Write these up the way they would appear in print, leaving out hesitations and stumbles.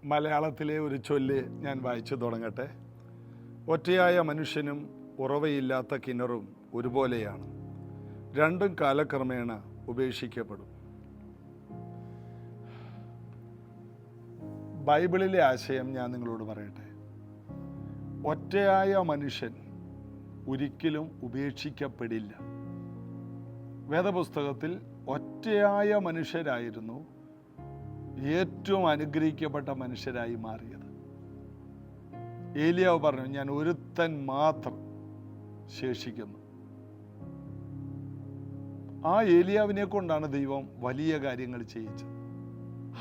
മലയാളത്തിലെ ഒരു ചൊല്ല് ഞാൻ വായിച്ചു തുടങ്ങട്ടെ. ഒറ്റയായ മനുഷ്യനും ഉറവയില്ലാത്ത കിണറും ഒരുപോലെയാണ്, രണ്ടും കാലക്രമേണ ഉപേക്ഷിക്കപ്പെടും. ബൈബിളിലെ ആശയം ഞാൻ നിങ്ങളോട് പറയട്ടെ. ഒറ്റയായ മനുഷ്യൻ ഒരിക്കലും ഉപേക്ഷിക്കപ്പെടില്ല. വേദപുസ്തകത്തിൽ ഒറ്റയായ മനുഷ്യരായിരുന്നു ഏറ്റവും അനുഗ്രഹിക്കപ്പെട്ട മനുഷ്യരായി മാറിയത്. ഏലിയാവ് പറഞ്ഞു, ഞാൻ ഒരുത്തൻ മാത്രം ശേഷിക്കുന്നു. ആ ഏലിയാവിനെ കൊണ്ടാണ് ദൈവം വലിയ കാര്യങ്ങൾ ചെയ്യിച്ചത്.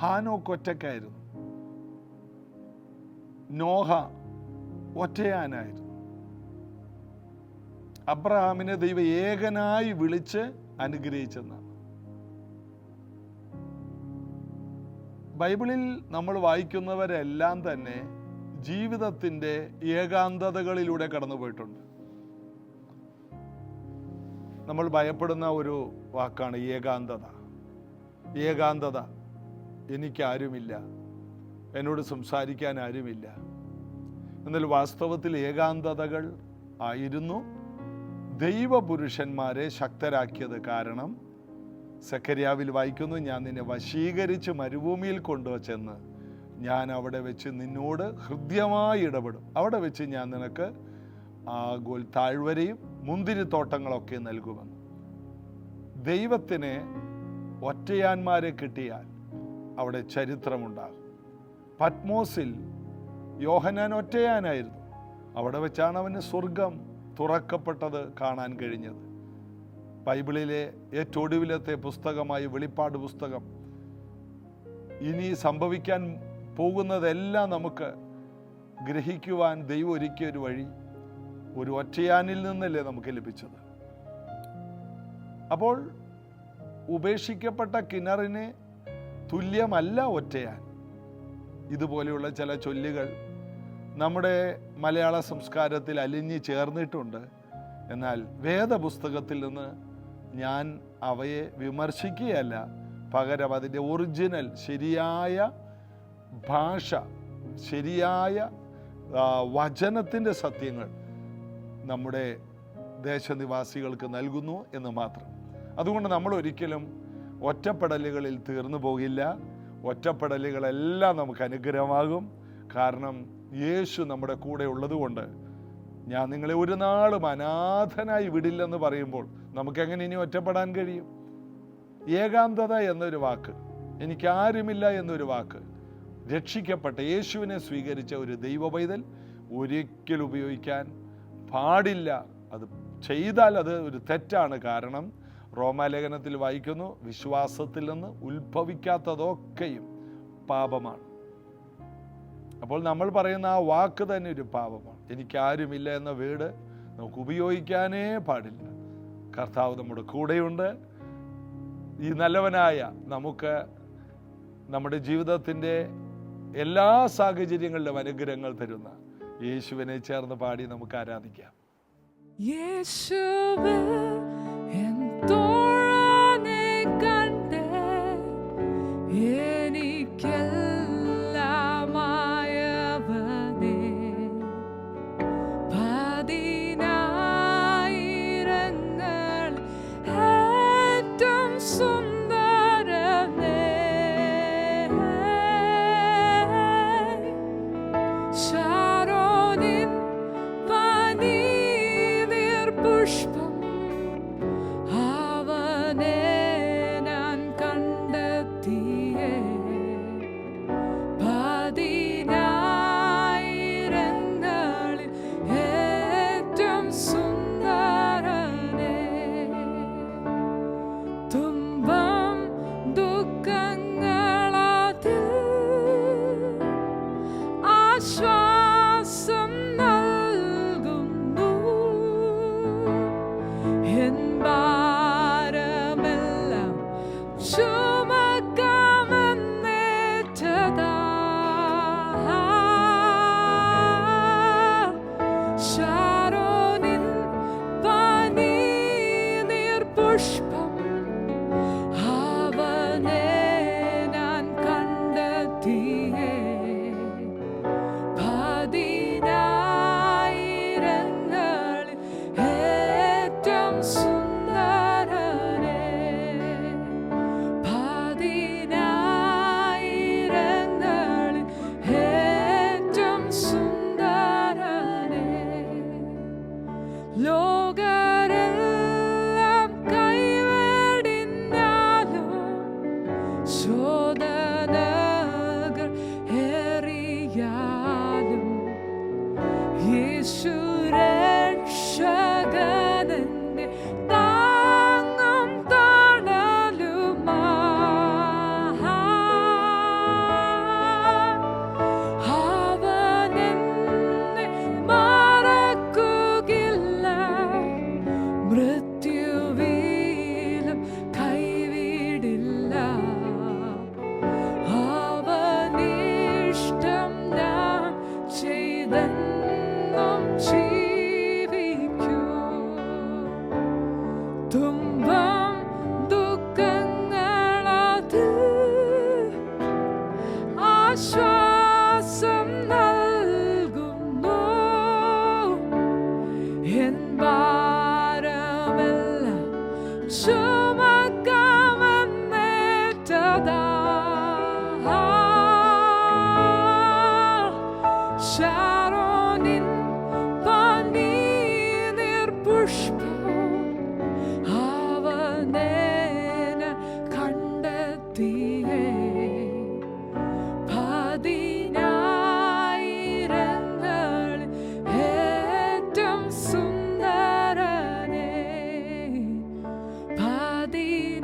ഹാനോക്ക് ഒറ്റക്കായിരുന്നു, നോഹ ഒറ്റയാനായിരുന്നു, അബ്രഹാമിനെ ദൈവം ഏകനായി വിളിച്ച് അനുഗ്രഹിച്ചെന്നാണ്. ബൈബിളിൽ നമ്മൾ വായിക്കുന്നവരെല്ലാം തന്നെ ജീവിതത്തിൻ്റെ ഏകാന്തതകളിലൂടെ കടന്നുപോയിട്ടുണ്ട്. നമ്മൾ ഭയപ്പെടുന്ന ഒരു വാക്കാണ് ഏകാന്തത. ഏകാന്തത, എനിക്കാരുമില്ല, എന്നോട് സംസാരിക്കാൻ ആരുമില്ല. എന്നാൽ വാസ്തവത്തിൽ ഏകാന്തതകൾ ആയിരുന്നു ദൈവപുരുഷന്മാരെ ശക്തരാക്കിയത്. കാരണം സഖര്യാവിൽ വായിക്കുന്നു, ഞാൻ നിന്നെ വശീകരിച്ച് മരുഭൂമിയിൽ കൊണ്ടുവച്ചെന്ന് ഞാൻ അവിടെ വെച്ച് നിന്നോട് ഹൃദ്യമായി ഇടപെടും. അവിടെ വെച്ച് ഞാൻ നിനക്ക് ആഗോൽ താഴ്വരയും മുന്തിരിത്തോട്ടങ്ങളൊക്കെ നൽകുമെന്ന്. ദൈവത്തിന് ഒറ്റയാന്മാരെ കിട്ടിയാൽ അവിടെ ചരിത്രമുണ്ടാകും. പത്മോസിൽ യോഹന്നാൻ ഒറ്റയാനായിരുന്നു. അവിടെ വെച്ചാണ് അവന് സ്വർഗം തുറക്കപ്പെട്ടത് കാണാൻ കഴിഞ്ഞത്. ബൈബിളിലെ ഏറ്റവും ഒടുവിലത്തെ പുസ്തകമായ വെളിപ്പാട് പുസ്തകം ഇനി സംഭവിക്കാൻ പോകുന്നതെല്ലാം നമുക്ക് ഗ്രഹിക്കുവാൻ ദൈവം ഒരുക്കിയ ഒരു വഴി ഒരു ഒറ്റയാനിൽ നിന്നല്ലേ നമുക്ക് ലഭിച്ചത്. അപ്പോൾ ഉപേക്ഷിക്കപ്പെട്ട കിണറിന് തുല്യമല്ല ഒറ്റയാൻ. ഇതുപോലെയുള്ള ചില ചൊല്ലുകൾ നമ്മുടെ മലയാള സംസ്കാരത്തിൽ അലിഞ്ഞു ചേർന്നിട്ടുണ്ട്. എന്നാൽ വേദപുസ്തകത്തിൽ നിന്ന് ഞാൻ അവയെ വിമർശിക്കുകയല്ല, പകരം അതിൻ്റെ ഒറിജിനൽ ശരിയായ ഭാഷ, ശരിയായ വചനത്തിൻ്റെ സത്യങ്ങൾ നമ്മുടെ ദേശനിവാസികൾക്ക് നൽകുന്നു എന്ന് മാത്രം. അതുകൊണ്ട് നമ്മൾ ഒരിക്കലും ഒറ്റപ്പെടലുകളിൽ തീർന്നു പോകില്ല. ഒറ്റപ്പെടലുകളെല്ലാം നമുക്ക് അനുഗ്രഹമാകും. കാരണം യേശു നമ്മുടെ കൂടെ ഉള്ളതുകൊണ്ട്. ഞാൻ നിങ്ങളെ ഒരു നാളും അനാഥനായി വിടില്ലെന്ന് പറയുമ്പോൾ നമുക്കെങ്ങനെ ഇനി ഒറ്റപ്പെടാൻ കഴിയും? ഏകാന്തത എന്നൊരു വാക്ക്, എനിക്കാരുമില്ല എന്നൊരു വാക്ക്, രക്ഷിക്കപ്പെട്ട യേശുവിനെ സ്വീകരിച്ച ഒരു ദൈവ പൈതൽ ഒരിക്കലും ഉപയോഗിക്കാൻ പാടില്ല. അത് ചെയ്താൽ അത് ഒരു തെറ്റാണ്. കാരണം റോമാലേഖനത്തിൽ വായിക്കുന്നു, വിശ്വാസത്തിൽ നിന്ന് ഉത്ഭവിക്കാത്തതൊക്കെയും പാപമാണ്. അപ്പോൾ നമ്മൾ പറയുന്ന ആ വാക്ക് തന്നെ ഒരു പാപമാണ്. എനിക്കാരുമില്ല എന്ന വേർഡ് നമുക്ക് ഉപയോഗിക്കാനേ പാടില്ല. കർത്താവ് നമ്മുടെ കൂടെയുണ്ട്. ഈ നല്ലവനായ നമുക്ക് നമ്മുടെ ജീവിതത്തിൻ്റെ എല്ലാ സാഹചര്യങ്ങളിലും അനുഗ്രഹങ്ങൾ തരുന്ന യേശുവിനെ ചേർന്ന് പാടി നമുക്ക് ആരാധിക്കാം. യേശുവേ എൻ തോഴനെ കണ്ടേ, എനിക്കെല്ലാമായവനേ, പതിനായിരങ്ങൾ ഏറ്റവും സുന്ദരനേ, ശാരോനിൻ പനീർ പുഷ്പം അവനേ ചെയ്തെന്നും ജീവിക്കൂ. തുമ്പം ദുഃഖങ്ങളത് ആശ്വാസം നൽകുന്നു. എൻ ഭാരമെല്ലാം ചുമക്കാമെന്നേറ്റതാ. ശാരോനിൻ പനിനീർ പുഷ്പം അവനെന്നെ കണ്ടെത്തിയേ. പതിനായിരങ്ങളിൽ ഏറ്റവും സുന്ദരനേ. പതിനായിരങ്ങളിൽ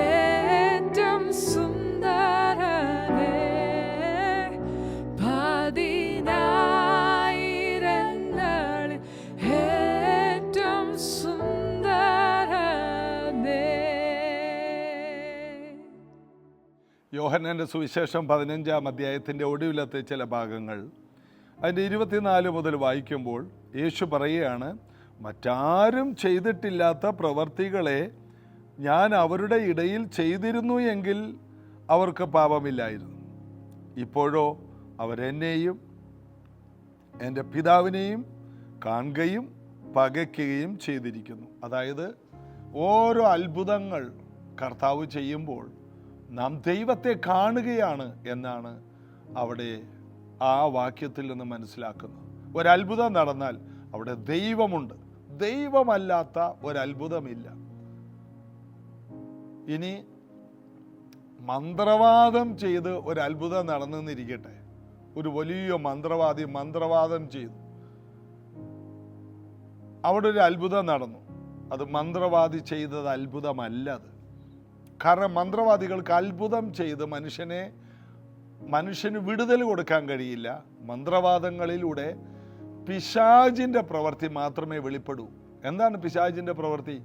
ഏറ്റവും സുന്ദരനേ. പതിനായിരങ്ങളിൽ ഏറ്റവും സുന്ദരനേ. യോഹന്നാന്റെ സുവിശേഷം 15-ാം അധ്യായത്തിൻ്റെ ഒടുവിലത്തെ ചില ഭാഗങ്ങൾ അതിൻ്റെ 24 മുതൽ വായിക്കുമ്പോൾ യേശു പറയുകയാണ്, മറ്റാരും ചെയ്തിട്ടില്ലാത്ത പ്രവർത്തികളെ ഞാൻ അവരുടെ ഇടയിൽ ചെയ്തിരുന്നു എങ്കിൽ അവർക്ക് പാപമില്ലായിരുന്നു. ഇപ്പോഴോ അവരെന്നെയും എൻ്റെ പിതാവിനെയും കാണുകയും പകയ്ക്കുകയും ചെയ്തിരിക്കുന്നു. അതായത് ഓരോ അത്ഭുതങ്ങൾ കർത്താവ് ചെയ്യുമ്പോൾ നാം ദൈവത്തെ കാണുകയാണ് എന്നാണ് അവിടെ ആ വാക്യത്തിൽ നിന്ന് മനസ്സിലാക്കുന്നത്. ഒരത്ഭുതം നടന്നാൽ അവിടെ ദൈവമുണ്ട്. ദൈവമല്ലാത്ത ഒരത്ഭുതമില്ല. ഇനി മന്ത്രവാദം ചെയ്ത് ഒരത്ഭുതം നടന്നെന്നിരിക്കട്ടെ. ഒരു വലിയ മന്ത്രവാദി മന്ത്രവാദം ചെയ്തു, അവിടെ ഒരു അത്ഭുതം നടന്നു. അത് മന്ത്രവാദി ചെയ്തത് അത്ഭുതമല്ല. അത് കാരണം മന്ത്രവാദികൾക്ക് അത്ഭുതം ചെയ്ത് മനുഷ്യന് വിടുതൽ കൊടുക്കാൻ കഴിയില്ല. മന്ത്രവാദങ്ങളിലൂടെ പിശാചിൻ്റെ പ്രവൃത്തി മാത്രമേ വെളിപ്പെടൂ. എന്താണ് പിശാചിൻ്റെ പ്രവൃത്തി?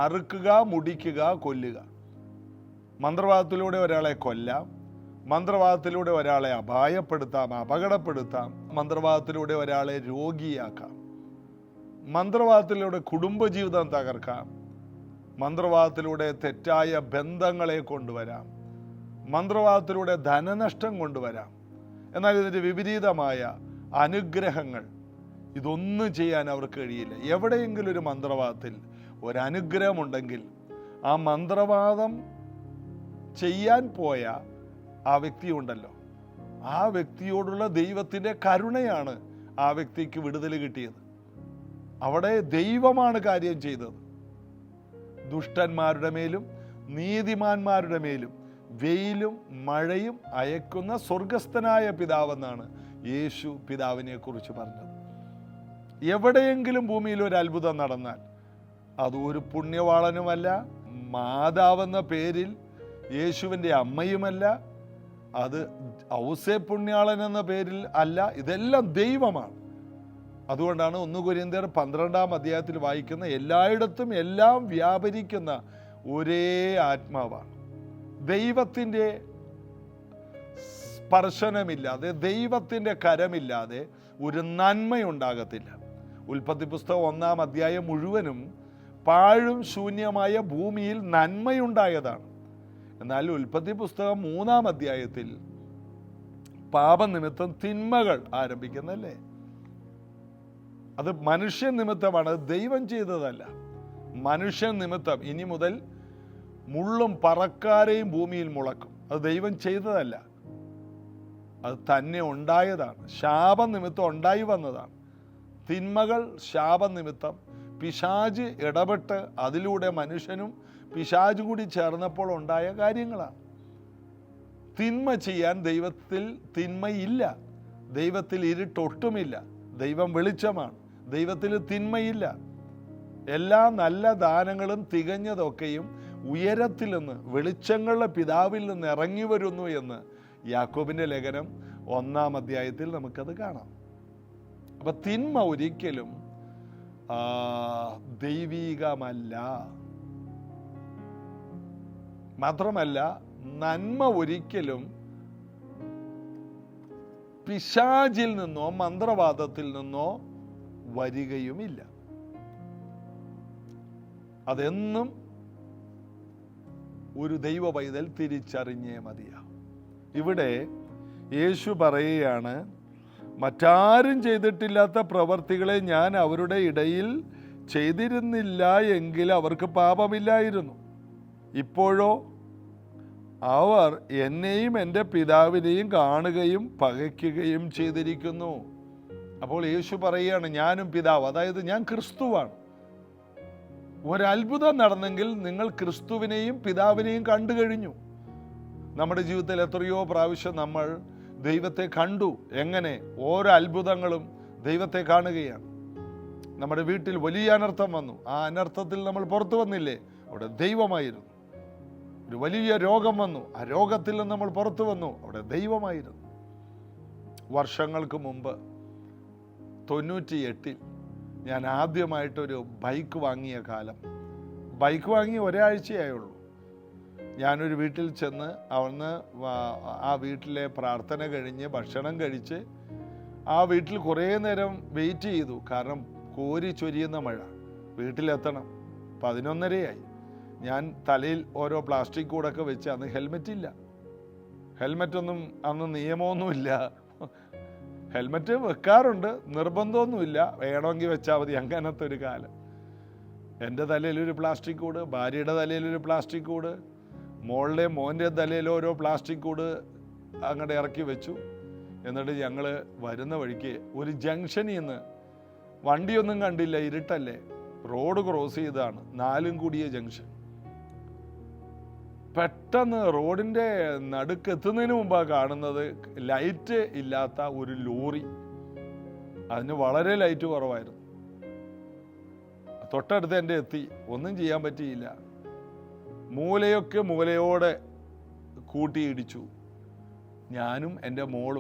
അറുക്കുക, മുടിക്കുക, കൊല്ലുക. മന്ത്രവാദത്തിലൂടെ ഒരാളെ കൊല്ലാം, മന്ത്രവാദത്തിലൂടെ ഒരാളെ അപായപ്പെടുത്താം, അപകടപ്പെടുത്താം, മന്ത്രവാദത്തിലൂടെ ഒരാളെ രോഗിയാക്കാം, മന്ത്രവാദത്തിലൂടെ കുടുംബജീവിതം തകർക്കാം, മന്ത്രവാദത്തിലൂടെ തെറ്റായ ബന്ധങ്ങളെ കൊണ്ടുവരാം, മന്ത്രവാദത്തിലൂടെ ധനനഷ്ടം കൊണ്ടുവരാം. എന്നാൽ ഇതിൻ്റെ വിപരീതമായ അനുഗ്രഹങ്ങൾ, ഇതൊന്നും ചെയ്യാൻ അവർക്ക് കഴിയില്ല. എവിടെയെങ്കിലും ഒരു മന്ത്രവാദത്തിൽ ഒരനുഗ്രഹമുണ്ടെങ്കിൽ ആ മന്ത്രവാദം ചെയ്യാൻ പോയ ആ വ്യക്തി ഉണ്ടല്ലോ, ആ വ്യക്തിയോടുള്ള ദൈവത്തിൻ്റെ കരുണയാണ് ആ വ്യക്തിക്ക് വിടുതൽ കിട്ടിയത്. അവിടെ ദൈവമാണ് കാര്യം ചെയ്തത്. ദുഷ്ടന്മാരുടെ മേലും നീതിമാന്മാരുടെ മേലും വെയിലും മഴയും അയക്കുന്ന സ്വർഗസ്ഥനായ പിതാവെന്നാണ് യേശു പിതാവിനെ കുറിച്ച് പറഞ്ഞത്. എവിടെയെങ്കിലും ഭൂമിയിൽ ഒരു അത്ഭുതം നടന്നാൽ അത് ഒരു പുണ്യവാളനുമല്ല, മാതാവെന്ന പേരിൽ യേശുവിൻ്റെ അമ്മയുമല്ല, അത് ഔസേ പുണ്യാളൻ എന്ന പേരിൽ അല്ല, ഇതെല്ലാം ദൈവമാണ്. അതുകൊണ്ടാണ് 1 കൊരിന്ത്യർ 12-ാം അധ്യായത്തിൽ വായിക്കുന്ന എല്ലായിടത്തും എല്ലാം വ്യാപരിക്കുന്ന ഒരേ ആത്മാവാണ്. ദൈവത്തിൻ്റെ സ്പർശനമില്ലാതെ, ദൈവത്തിൻ്റെ കരമില്ലാതെ ഒരു നന്മയുണ്ടാകത്തില്ല. ഉൽപ്പത്തി പുസ്തകം 1-ാം അധ്യായം മുഴുവനും പാഴും ശൂന്യമായ ഭൂമിയിൽ നന്മയുണ്ടായതാണ്. എന്നാൽ ഉൽപ്പത്തി പുസ്തകം 3-ാം അധ്യായത്തിൽ പാപനിമിത്തം തിന്മകൾ ആരംഭിക്കുന്നല്ലേ. അത് മനുഷ്യ നിമിത്തമാണ്, ദൈവം ചെയ്തതല്ല. മനുഷ്യ നിമിത്തം ഇനി മുതൽ മുള്ളും പറക്കാരെയും ഭൂമിയിൽ മുളക്കും. അത് ദൈവം ചെയ്തതല്ല, അത് തന്നെ ഉണ്ടായതാണ്. ശാപനിമിത്തം ഉണ്ടായി വന്നതാണ്. തിന്മകൾ ശാപനിമിത്തം പിശാച് ഇടപെട്ട് അതിലൂടെ മനുഷ്യനും പിശാച് കൂടി ചേർന്നപ്പോൾ ഉണ്ടായ കാര്യങ്ങളാണ്. തിന്മ ചെയ്യാൻ ദൈവത്തിൽ തിന്മയില്ല, ദൈവത്തിൽ ഇരുട്ടൊട്ടുമില്ല. ദൈവം വെളിച്ചമാണ്, ദൈവത്തിൽ തിന്മയില്ല. എല്ലാ നല്ല ദാനങ്ങളും തികഞ്ഞതൊക്കെയും ഉയരത്തിൽ നിന്ന്, വെളിച്ചങ്ങളുടെ പിതാവിൽ നിന്ന് ഇറങ്ങി വരുന്നു എന്ന് യാക്കോബിൻ്റെ ലേഖനം 1-ാം അധ്യായത്തിൽ നമുക്കത് കാണാം. അപ്പൊ തിന്മ ഒരിക്കലും ദൈവീകമല്ല. മാത്രമല്ല, നന്മ ഒരിക്കലും പിശാചിൽ നിന്നോ മന്ത്രവാദത്തിൽ നിന്നോ വരികയുമില്ല. അതെന്നും ഒരു ദൈവ പൈതൽ തിരിച്ചറിഞ്ഞേ മതിയാവും. ഇവിടെ യേശു പറയുകയാണ്, മറ്റാരും ചെയ്തിട്ടില്ലാത്ത പ്രവർത്തികളെ ഞാൻ അവരുടെ ഇടയിൽ ചെയ്തിരുന്നില്ല എങ്കിൽ അവർക്ക് പാപമില്ലായിരുന്നു. ഇപ്പോഴോ അവർ എന്നെയും എൻ്റെ പിതാവിനെയും കാണുകയും പകയ്ക്കുകയും ചെയ്തിരിക്കുന്നു. അപ്പോൾ യേശു പറയുകയാണ്, ഞാനും പിതാവ്, അതായത് ഞാൻ ക്രിസ്തുവാണ്. ഒരത്ഭുതം നടന്നെങ്കിൽ നിങ്ങൾ ക്രിസ്തുവിനെയും പിതാവിനെയും കണ്ടു കഴിഞ്ഞു. നമ്മുടെ ജീവിതത്തിൽ എത്രയോ പ്രാവശ്യം നമ്മൾ ദൈവത്തെ കണ്ടു. എങ്ങനെ? ഓരോ അത്ഭുതങ്ങളും ദൈവത്തെ കാണുകയാണ്. നമ്മുടെ വീട്ടിൽ വലിയ അനർത്ഥം വന്നു, ആ അനർത്ഥത്തിൽ നമ്മൾ പുറത്തു വന്നില്ലേ? അവിടെ ദൈവമായിരുന്നു. ഒരു വലിയ രോഗം വന്നു, ആ രോഗത്തിൽ നിന്ന് നമ്മൾ പുറത്തു വന്നു, അവിടെ ദൈവമായിരുന്നു. വർഷങ്ങൾക്ക് മുമ്പ് 98 ഞാൻ ആദ്യമായിട്ടൊരു ബൈക്ക് വാങ്ങിയ കാലം. ബൈക്ക് വാങ്ങി ഒരാഴ്ചയായുള്ളൂ. ഞാനൊരു വീട്ടിൽ ചെന്ന് അവിടുന്ന് ആ വീട്ടിലെ പ്രാർത്ഥന കഴിഞ്ഞ് ഭക്ഷണം കഴിച്ച് ആ വീട്ടിൽ കുറേ നേരം വെയിറ്റ് ചെയ്തു. കാരണം കോരി ചൊരിയുന്ന മഴ. വീട്ടിലെത്തണം 11:30 ഞാൻ തലയിൽ ഓരോ പ്ലാസ്റ്റിക് കൂടൊക്കെ വെച്ച്, അന്ന് ഹെൽമെറ്റ് ഇല്ല. ഹെൽമെറ്റൊന്നും അന്ന് നിയമമൊന്നുമില്ല. ഹെൽമെറ്റ് വെക്കാറുണ്ട്, നിർബന്ധമൊന്നുമില്ല, വേണമെങ്കിൽ വെച്ചാൽ മതി, അങ്ങനത്തെ ഒരു കാലം. എൻ്റെ തലയിലൊരു പ്ലാസ്റ്റിക് കൂട്, ഭാര്യയുടെ തലയിലൊരു പ്ലാസ്റ്റിക് കൂട്, മോൻ്റെ തലയിൽ ഓരോ പ്ലാസ്റ്റിക് കൂട് അങ്ങോട്ട് ഇറക്കി വെച്ചു. എന്നിട്ട് ഞങ്ങൾ വരുന്ന വഴിക്ക് ഒരു ജംഗ്ഷനിൽ നിന്ന് വണ്ടിയൊന്നും കണ്ടില്ല, ഇരുട്ടല്ലേ, റോഡ് ക്രോസ് ചെയ്താണ്, 4 കൂടിയ ജംഗ്ഷൻ. പെട്ടെന്ന് റോഡിൻ്റെ നടുക്കെത്തുന്നതിന് മുമ്പാണ് കാണുന്നത് ലൈറ്റ് ഇല്ലാത്ത ഒരു ലോറി. അതിന് വളരെ ലൈറ്റ് കുറവായിരുന്നു. തൊട്ടടുത്ത് എൻ്റെ എത്തി, ഒന്നും ചെയ്യാൻ പറ്റിയില്ല. മൂലയോടെ കൂട്ടിയിടിച്ചു. ഞാനും എൻ്റെ മോൾ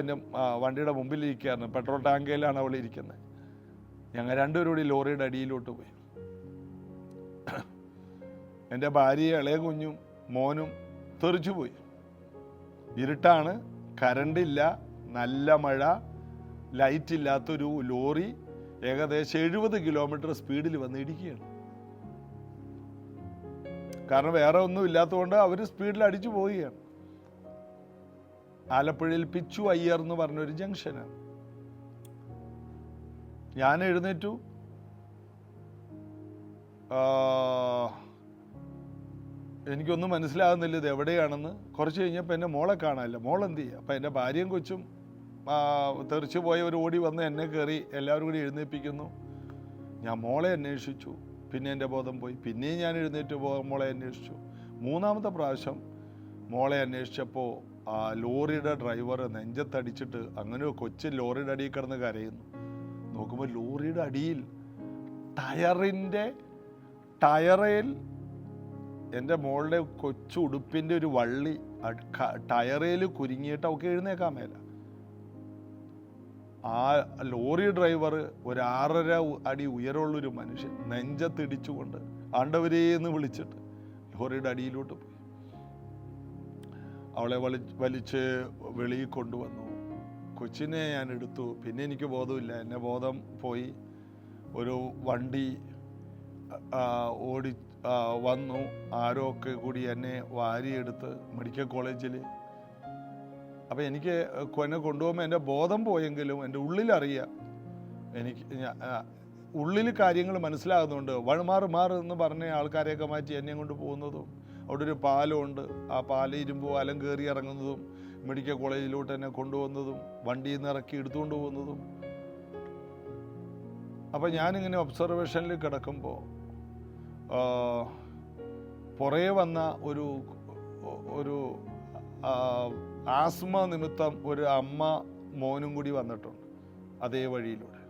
എൻ്റെ വണ്ടിയുടെ മുമ്പിലിരിക്കുകയായിരുന്നു. പെട്രോൾ ടാങ്കയിലാണ് അവൾ ഇരിക്കുന്നത്. ഞങ്ങൾ രണ്ടുപേരും കൂടി ലോറിയുടെ അടിയിലോട്ട് പോയി. എൻ്റെ ഭാര്യയും ഇളയ കുഞ്ഞും മോനും തെറിച്ചു പോയി. ഇരുട്ടാണ്, കറണ്ടില്ല, നല്ല മഴ, ലൈറ്റ് ഇല്ലാത്തൊരു ലോറി ഏകദേശം 70 കിലോമീറ്റർ സ്പീഡിൽ വന്ന് ഇടിക്കുകയാണ്. കാരണം വേറെ ഒന്നും ഇല്ലാത്തതുകൊണ്ട് അവർ സ്പീഡിൽ അടിച്ചു പോവുകയാണ്. ആലപ്പുഴയിൽ പിച്ചു അയ്യർ എന്ന് പറഞ്ഞൊരു ജംഗ്ഷനാണ്. ഞാൻ എഴുന്നേറ്റു. എനിക്കൊന്നും മനസ്സിലാകുന്നില്ല ഇത് എവിടെയാണെന്ന്. കുറച്ച് കഴിഞ്ഞപ്പോൾ എൻ്റെ മോളെ കാണാനില്ല. മോളെന്ത് ചെയ്യുക? അപ്പം എൻ്റെ ഭാര്യയും കൊച്ചും തെറിച്ചു പോയവർ ഓടി വന്ന് എന്നെ കയറി എല്ലാവരും കൂടി എഴുന്നേൽപ്പിക്കുന്നു. ഞാൻ മോളെ അന്വേഷിച്ചു. പിന്നെ എൻ്റെ ബോധം പോയി. പിന്നെയും ഞാൻ എഴുന്നേറ്റ് മോളെ അന്വേഷിച്ചു. 3ാമത്തെ പ്രാവശ്യം മോളെ അന്വേഷിച്ചപ്പോൾ ആ ലോറിയുടെ ഡ്രൈവർ നെഞ്ചത്തടിച്ചിട്ട് അങ്ങനെ കൊച്ചു ലോറിയുടെ അടിയിൽ കിടന്ന് കരയുന്നു. നോക്കുമ്പോൾ ലോറിയുടെ അടിയിൽ ടയറിൽ എൻ്റെ മോളുടെ കൊച്ചു ഉടുപ്പിൻ്റെ ഒരു വള്ളി ടയറിൽ കുരുങ്ങിയിട്ട് അവൾക്ക് എഴുന്നേക്കാൻ മേല. ആ ലോറി ഡ്രൈവർ ഒരു 6.5 അടി ഉയരമുള്ളൊരു മനുഷ്യൻ നെഞ്ചത്തിടിച്ചുകൊണ്ട് ആണ്ടവരേന്ന് വിളിച്ചിട്ട് ലോറിയുടെ അടിയിലോട്ട് പോയി. അവളെ വലിച്ച് വെളിയിൽ കൊണ്ടുവന്നു. കൊച്ചിനെ ഞാൻ എടുത്തു. പിന്നെ എനിക്ക് ബോധമില്ല, എന്നെ ബോധം പോയി. ഒരു വണ്ടി ഓടി വന്നു. ആരോ ഒക്കെ കൂടി എന്നെ വാരിയെടുത്ത് മെഡിക്കൽ കോളേജിൽ. അപ്പം എനിക്ക് എന്നെ കൊണ്ടുപോകുമ്പോൾ എൻ്റെ ബോധം പോയെങ്കിലും എൻ്റെ ഉള്ളിലറിയാം, എനിക്ക് ഉള്ളിൽ കാര്യങ്ങൾ മനസ്സിലാകുന്നുണ്ട്. മാറ് എന്ന് പറഞ്ഞ ആൾക്കാരെയൊക്കെ മാറ്റി എന്നെ കൊണ്ട് പോകുന്നതും, അവിടെ ഒരു പാലമുണ്ട്, ആ പാലം ഇരുമ്പ് പാലം കയറി ഇറങ്ങുന്നതും, മെഡിക്കൽ കോളേജിലോട്ട് എന്നെ കൊണ്ടുപോകുന്നതും, വണ്ടിയിൽ നിന്ന് ഇറക്കി എടുത്തുകൊണ്ട് പോകുന്നതും. അപ്പം ഞാനിങ്ങനെ ഒബ്സർവേഷനിൽ കിടക്കുമ്പോൾ പുറകെ വന്ന ഒരു ആസ്മ നിമിത്തം ഒരു അമ്മ മോനും കൂടി വന്നിട്ടുണ്ട് അതേ വഴിയിലൂടെ.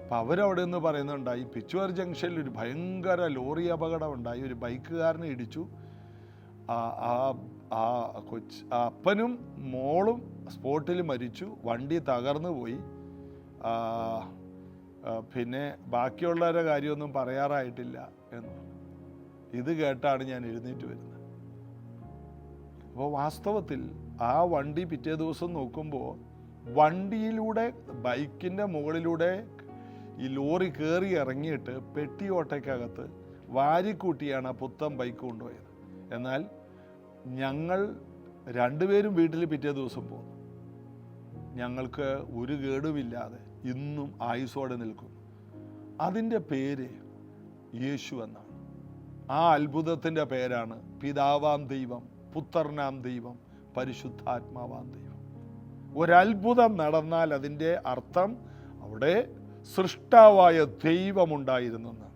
അപ്പം അവരവിടെ നിന്ന് പറയുന്നുണ്ടായി, പിച്ചുവാർ ജംഗ്ഷനിൽ ഒരു ഭയങ്കര ലോറി അപകടം ഉണ്ടായി, ഒരു ബൈക്കുകാരനെ ഇടിച്ചു. അപ്പനും മോളും സ്പോട്ടിൽ മരിച്ചു, വണ്ടി തകർന്നു പോയി. പിന്നെ ബാക്കിയുള്ളവരുടെ കാര്യമൊന്നും പറയാറായിട്ടില്ല എന്ന്. ഇത് കേട്ടാണ് ഞാൻ എഴുന്നേറ്റ് വരുന്നത്. അപ്പോൾ വാസ്തവത്തിൽ ആ വണ്ടി പിറ്റേ ദിവസം നോക്കുമ്പോൾ വണ്ടിയിലൂടെ, ബൈക്കിൻ്റെ മുകളിലൂടെ ഈ ലോറി കയറി ഇറങ്ങിയിട്ട് പെട്ടിയോട്ടയ്ക്കകത്ത് വാരിക്കൂട്ടിയാണ് ആ പുത്തൻ ബൈക്ക് കൊണ്ടുപോയത്. എന്നാൽ ഞങ്ങൾ രണ്ടുപേരും വീട്ടിൽ പിറ്റേ ദിവസം പോന്നു. ഞങ്ങൾക്ക് ഒരു കേടുമില്ലാതെ ഇന്നും ആയുസ്സോടെ നിൽക്കുന്നു. അതിൻ്റെ പേര് യേശു എന്നാണ്. ആ അത്ഭുതത്തിൻ്റെ പേരാണ് പിതാവാം ദൈവം, പുത്രനാം ദൈവം, പരിശുദ്ധാത്മാവാം ദൈവം. ഒരത്ഭുതം നടന്നാൽ അതിൻ്റെ അർത്ഥം അവിടെ സൃഷ്ടാവായ ദൈവമുണ്ടായിരുന്നെന്ന്.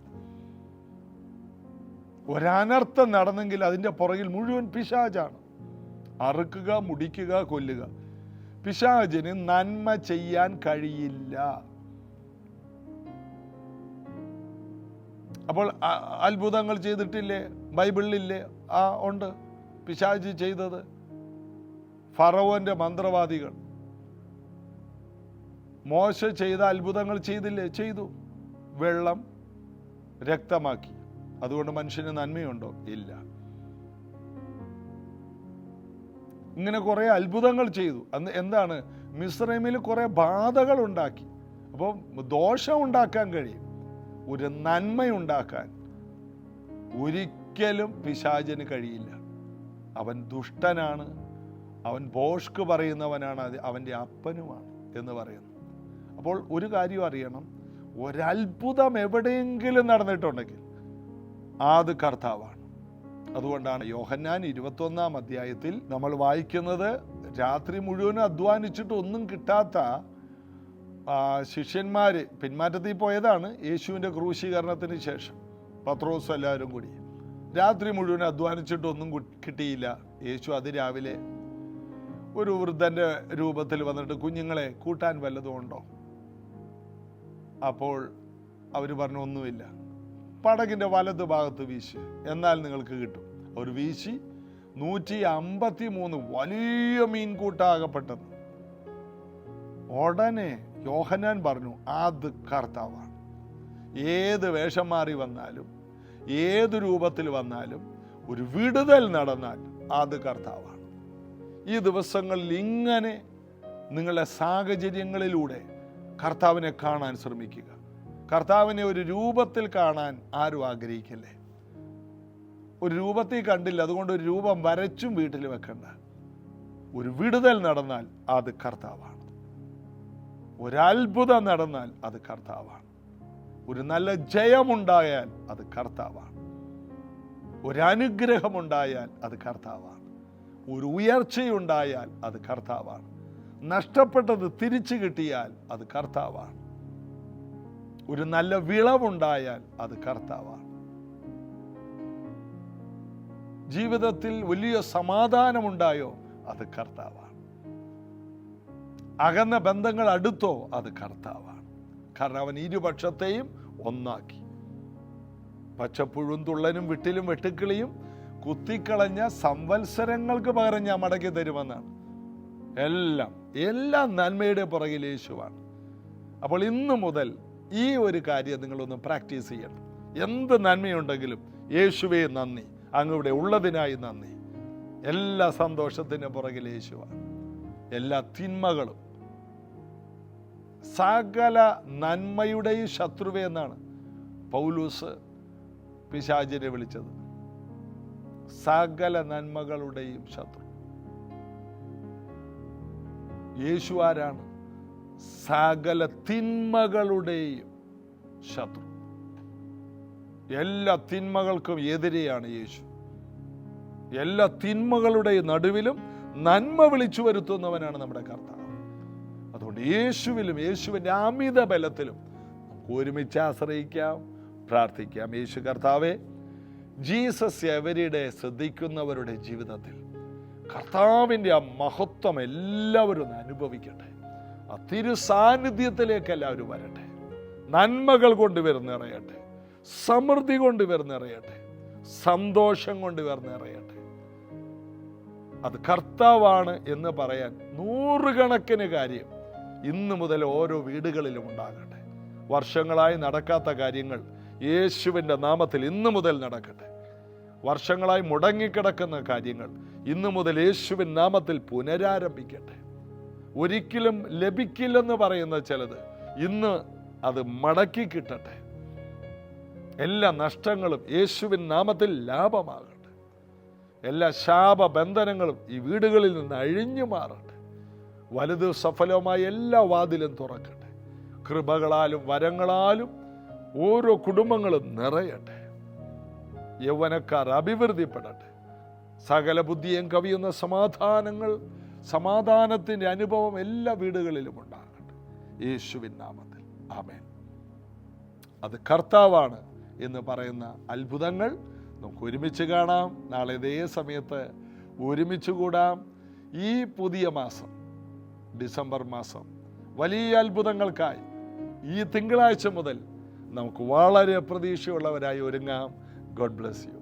ഒരനർത്ഥം നടന്നെങ്കിൽ അതിൻ്റെ പുറകിൽ മുഴുവൻ പിശാചാണ്. അറുക്കുക, മുടിക്കുക, കൊല്ലുക. പിശാചിന് നന്മ ചെയ്യാൻ കഴിയില്ല. അപ്പോൾ അത്ഭുതങ്ങൾ ചെയ്തിട്ടില്ലേ? ബൈബിളിലില്ലേ? ഉണ്ട്. പിശാച് ചെയ്തത്. ഫറവോന്റെ മന്ത്രവാദികൾ. മോശ ചെയ്ത അത്ഭുതങ്ങൾ ചെയ്തില്ലേ? ചെയ്തു. വെള്ളം രക്തമാക്കി. അതുകൊണ്ട് മനുഷ്യന് നന്മയുണ്ടോ? ഇല്ല. ഇങ്ങനെ കുറെ അത്ഭുതങ്ങൾ ചെയ്തു. അന്ന് എന്താണ്? മിസ്രൈമിൽ കുറെ ബാധകൾ ഉണ്ടാക്കി. അപ്പോൾ ദോഷം ഉണ്ടാക്കാൻ കഴിയും, ഒരു നന്മയുണ്ടാക്കാൻ ഒരിക്കലും പിശാചിന് കഴിയില്ല. അവൻ ദുഷ്ടനാണ്, അവൻ ഭോഷ്ക് പറയുന്നവനാണ്, അവൻ്റെ അപ്പനുമാണ് എന്ന് പറയുന്നു. അപ്പോൾ ഒരു കാര്യം അറിയണം, ഒരത്ഭുതം എവിടെയെങ്കിലും നടന്നിട്ടുണ്ടെങ്കിൽ അത് കർത്താവാണ്. അതുകൊണ്ടാണ് യോഹന്നാൻ 21 അധ്യായത്തിൽ നമ്മൾ വായിക്കുന്നത്, രാത്രി മുഴുവനും അധ്വാനിച്ചിട്ട് ഒന്നും കിട്ടാത്ത ശിഷ്യന്മാർ പിന്മാറ്റത്തിൽ പോയതാണ് യേശുവിൻ്റെ ക്രൂശീകരണത്തിന് ശേഷം. പത്രോസ് എല്ലാവരും കൂടി രാത്രി മുഴുവൻ അധ്വാനിച്ചിട്ടൊന്നും കിട്ടിയില്ല. യേശു അതിരാവിലെ ഒരു വൃദ്ധൻ്റെ രൂപത്തിൽ വന്നിട്ട്, കുഞ്ഞുങ്ങളെ കൂട്ടാൻ വല്ലതും ഉണ്ടോ? അപ്പോൾ അവർ പറഞ്ഞു, ഒന്നുമില്ല. പടകിൻ്റെ വലത് ഭാഗത്ത് വീശി, എന്നാൽ നിങ്ങൾക്ക് കിട്ടും. അവർ വീശി 153 വലിയ മീൻകൂട്ടാകപ്പെട്ടത്. ഉടനെ യോഹന്നാൻ പറഞ്ഞു, അത് കർത്താവാണ്. ഏത് വേഷം മാറി വന്നാലും, ഏത് രൂപത്തിൽ വന്നാലും, ഒരു വിടുതൽ നടന്നാൽ അത് കർത്താവാണ്. ഈ ദിവസങ്ങളിൽ ഇങ്ങനെ നിങ്ങളുടെ സാഹചര്യങ്ങളിലൂടെ കർത്താവിനെ കാണാൻ ശ്രമിക്കുക. കർത്താവിനെ ഒരു രൂപത്തിൽ കാണാൻ ആരും ആഗ്രഹിക്കില്ലേ? ഒരു രൂപത്തിൽ കണ്ടില്ല, അതുകൊണ്ട് ഒരു രൂപം വരച്ചും വീട്ടിൽ വെക്കണ്ട. ഒരു വിടുതൽ നടന്നാൽ അത് കർത്താവാണ്. ഒരത്ഭുതം നടന്നാൽ അത് കർത്താവാണ്. ഒരു നല്ല ജയമുണ്ടായാൽ അത് കർത്താവാണ്. ഒരനുഗ്രഹമുണ്ടായാൽ അത് കർത്താവാണ്. ഒരു ഉയർച്ചയുണ്ടായാൽ അത് കർത്താവാണ്. നഷ്ടപ്പെട്ടത് തിരിച്ചു കിട്ടിയാൽ അത് കർത്താവാണ്. ഒരു നല്ല വിളവുണ്ടായാൽ അത് കർത്താവാണ്. ജീവിതത്തിൽ വലിയ സമാധാനമുണ്ടായോ? അത് കർത്താവാണ്. അകന്ന ബന്ധങ്ങൾ അടുത്തോ? അത് കർത്താവാണ്. കാരണം അവൻ ഇരുപക്ഷത്തെയും ഒന്നാക്കി. പച്ചപ്പുഴും തുള്ളനും വിട്ടിലും വെട്ടുക്കിളിയും കുത്തിക്കളഞ്ഞ സംവത്സരങ്ങൾക്ക് പകരം ഞാൻ മടക്കി തരുമെന്നാണ്. എല്ലാം നന്മയുടെ പുറകിൽ യേശുവാണ്. അപ്പോൾ ഇന്നു മുതൽ ഈ ഒരു കാര്യം നിങ്ങളൊന്ന് പ്രാക്ടീസ് ചെയ്യണം. എന്ത് നന്മയുണ്ടെങ്കിലും യേശുവേ നന്ദി, അങ്ങയുടെ ഉള്ളതിനായി നന്ദി. എല്ലാ സന്തോഷത്തിൻ്റെ പുറകിൽ യേശുവാണ്. എല്ലാ തിന്മകളും, സകല നന്മയുടെയും ശത്രുവേ എന്നാണ് പൗലൂസ് പിശാചിനെ വിളിച്ചത്. സകല നന്മകളുടെയും ശത്രു യേശു ആരാണ്? സകല തിന്മകളുടെയും ശത്രു. എല്ലാ തിന്മകൾക്കും എതിരെയാണ് യേശു. എല്ലാ തിന്മകളുടെയും നടുവിലും നന്മ വിളിച്ചു വരുത്തുന്നവനാണ് നമ്മുടെ കർത്താവ്. അതുകൊണ്ട് യേശുവിലും യേശുവിൻ്റെ അമിത ബലത്തിലും നമുക്ക് ഒരുമിച്ച് ആശ്രയിക്കാം, പ്രാർത്ഥിക്കാം. യേശു കർത്താവേ, ജീസസ് എവരിഡേ ശ്രദ്ധിക്കുന്നവരുടെ ജീവിതത്തിൽ കർത്താവിൻ്റെ ആ മഹത്വം എല്ലാവരും ഒന്ന് അനുഭവിക്കട്ടെ. ആ തിരുസാന്നിധ്യത്തിലേക്ക് എല്ലാവരും വരട്ടെ. നന്മകൾ കൊണ്ടുവർ നിറയട്ടെ, സമൃദ്ധി കൊണ്ടുവർ നിറയട്ടെ, സന്തോഷം കൊണ്ടുവർ നിറയട്ടെ. അത് കർത്താവാണ് എന്ന് പറയാൻ നൂറുകണക്കിന് കാര്യം ഇന്നു മുതൽ ഓരോ വീടുകളിലും ഉണ്ടാകട്ടെ. വർഷങ്ങളായി നടക്കാത്ത കാര്യങ്ങൾ യേശുവിൻ്റെ നാമത്തിൽ ഇന്നു മുതൽ നടക്കട്ടെ. വർഷങ്ങളായി മുടങ്ങിക്കിടക്കുന്ന കാര്യങ്ങൾ ഇന്നു മുതൽ യേശുവിൻ നാമത്തിൽ പുനരാരംഭിക്കട്ടെ. ഒരിക്കലും ലഭിക്കില്ലെന്ന് പറയുന്ന ചിലത് ഇന്ന് അത് മടക്കി കിട്ടട്ടെ. എല്ലാ നഷ്ടങ്ങളും യേശുവിൻ നാമത്തിൽ ലാഭമാകട്ടെ. എല്ലാ ശാപബന്ധനങ്ങളും ഈ വീടുകളിൽ നിന്ന് അഴിഞ്ഞു മാറട്ടെ. വലുത് സഫലമായ എല്ലാ വാതിലും തുറക്കട്ടെ. കൃപകളാലും വരങ്ങളാലും ഓരോ കുടുംബങ്ങളും നിറയട്ടെ. യൗവനക്കാർ അഭിവൃദ്ധിപ്പെടട്ടെ. സകല ബുദ്ധിയും കവിയുന്ന സമാധാനത്തിൻ്റെ അനുഭവം എല്ലാ വീടുകളിലും ഉണ്ടാകട്ടെ. യേശുവിൻ നാമത്തിൽ ആമേൻ. അത് കർത്താവാണ് എന്ന് പറയുന്ന അത്ഭുതങ്ങൾ നമുക്ക് ഒരുമിച്ച് കാണാം. നാളെ ഇതേ സമയത്ത് ഒരുമിച്ച് കൂടാം. ഈ പുതിയ മാസം, ഡിസംബർ മാസം, വലിയ അത്ഭുതങ്ങൾക്കായി ഈ തിങ്കളാഴ്ച മുതൽ നമുക്ക് വളരെ പ്രതീക്ഷയുള്ളവരായി ഒരുങ്ങാം. God bless U.